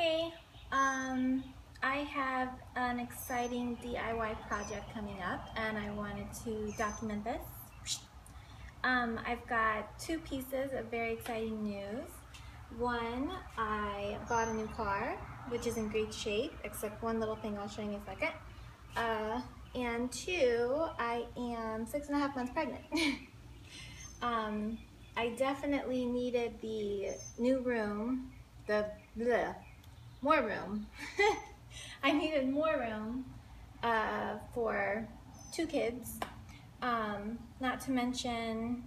Hey, I have an exciting DIY project coming up and I wanted to document this. I've got two pieces of very exciting news. One, I bought a new car, which is in great shape, except one little thing I'll show you in a second. And two, I am 6.5 months pregnant. I definitely needed the new room, more room. I needed more room for two kids. Not to mention,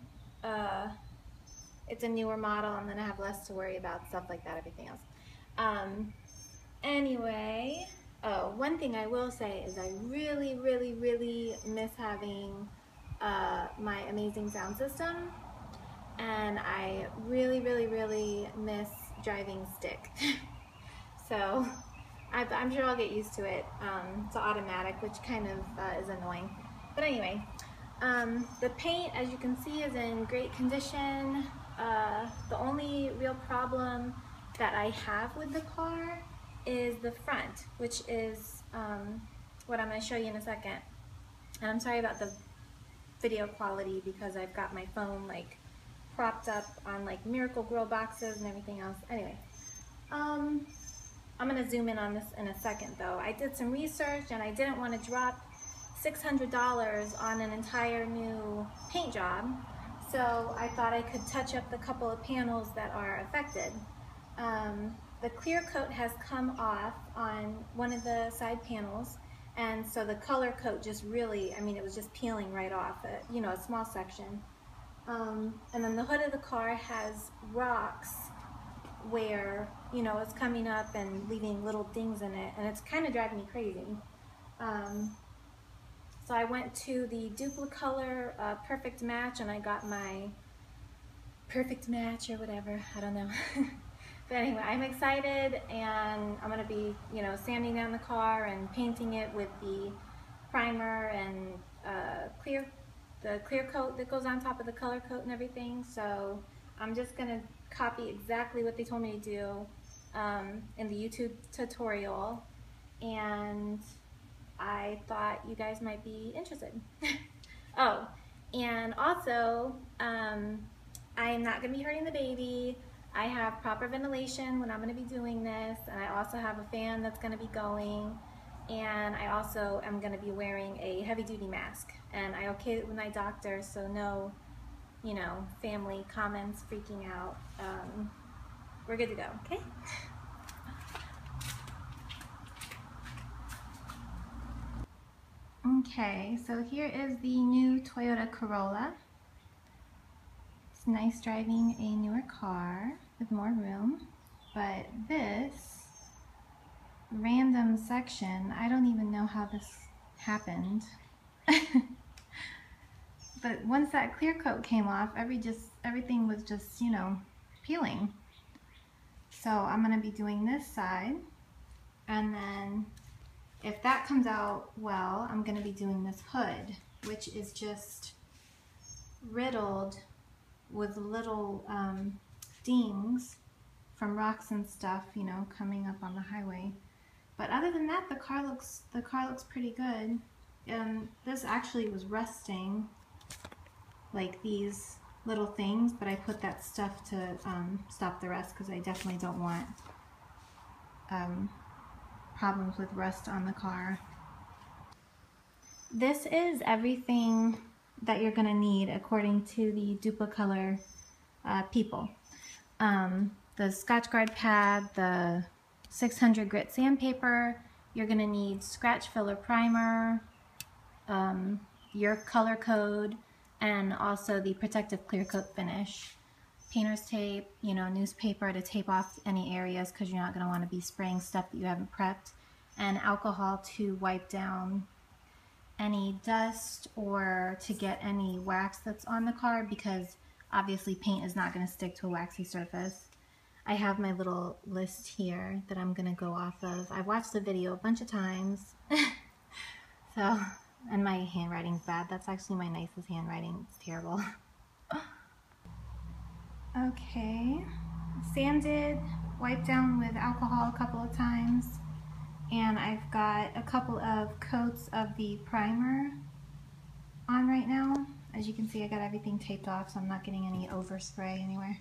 it's a newer model. I'm gonna have less to worry about, stuff like that, everything else. Anyway, one thing I will say is I really miss having my amazing sound system, and I really miss driving stick. So I'm sure I'll get used to it. It's automatic, which kind of is annoying. But anyway, the paint, as you can see, is in great condition. The only real problem that I have with the car is the front, which is what I'm going to show you in a second. And I'm sorry about the video quality because I've got my phone like propped up on like Miracle Grow boxes and everything else. Anyway, I'm going to zoom in on this in a second though. I did some research and I didn't want to drop $600 on an entire new paint job, so I thought I could touch up the couple of panels that are affected. The clear coat has come off on one of the side panels, and so the color coat just really, I mean, it was just peeling right off, you know, a small section. And then the hood of the car has rocks where, you know, it's coming up and leaving little dings in it, and it's kind of driving me crazy. So I went to the Dupli-Color Perfect Match, and I got my perfect match or whatever, I don't know. But anyway, I'm excited, and I'm going to be, you know, sanding down the car and painting it with the primer and the clear coat that goes on top of the color coat and everything. So I'm just going to copy exactly what they told me to do in the YouTube tutorial, and I thought you guys might be interested. Oh, and also, I am not going to be hurting the baby. I have proper ventilation when I'm going to be doing this, and I also have a fan that's going to be going, and I also am going to be wearing a heavy-duty mask, and I okayed it with my doctor, so no, you know, family comments freaking out. We're good to go, okay? Okay, so here is the new Toyota Carolla. It's nice driving a newer car with more room, but this random section, I don't even know how this happened. But once that clear coat came off, everything was just, you know, peeling. So I'm going to be doing this side, and then if that comes out well, I'm going to be doing this hood, which is just riddled with little dings from rocks and stuff, you know, coming up on the highway. But other than that, the car looks pretty good. This actually was rusting, like these little things, but I put that stuff to stop the rust because I definitely don't want problems with rust on the car. This is everything that you're going to need according to the Dupli-Color people. The Scotch Guard pad, the 600 grit sandpaper, you're going to need scratch filler primer, your color code, and also the protective clear coat finish. Painter's tape, you know, newspaper to tape off any areas because you're not going to want to be spraying stuff that you haven't prepped, and alcohol to wipe down any dust or to get any wax that's on the car, because obviously paint is not going to stick to a waxy surface. I have my little list here that I'm going to go off of. I've watched the video a bunch of times. So, and my handwriting's bad. That's actually my nicest handwriting. It's terrible. Okay, sanded wiped down with alcohol a couple of times, and I've got a couple of coats of the primer on right now. As you can see, I got everything taped off, so I'm not getting any overspray anywhere.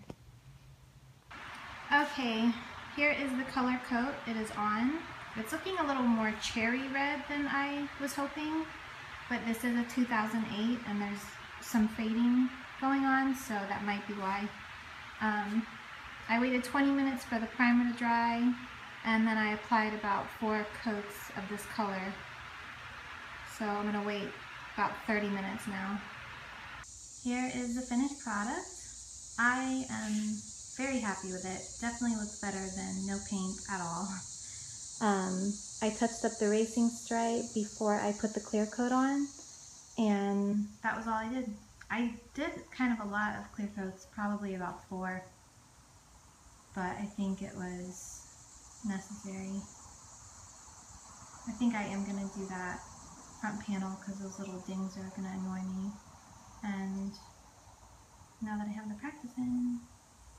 Okay, here is the color coat. It is on. It's looking a little more cherry red than I was hoping, but this is a 2008 and there's some fading going on, so that might be why. I waited 20 minutes for the primer to dry, and then I applied about 4 coats of this color. So I'm going to wait about 30 minutes now. Here is the finished product. I am very happy with it. Definitely looks better than no paint at all. I touched up the racing stripe before I put the clear coat on, and that was all I did. I did kind of a lot of clear coats, probably about 4, but I think it was necessary. I think I am going to do that front panel because those little dings are going to annoy me. And now that I have the practice in,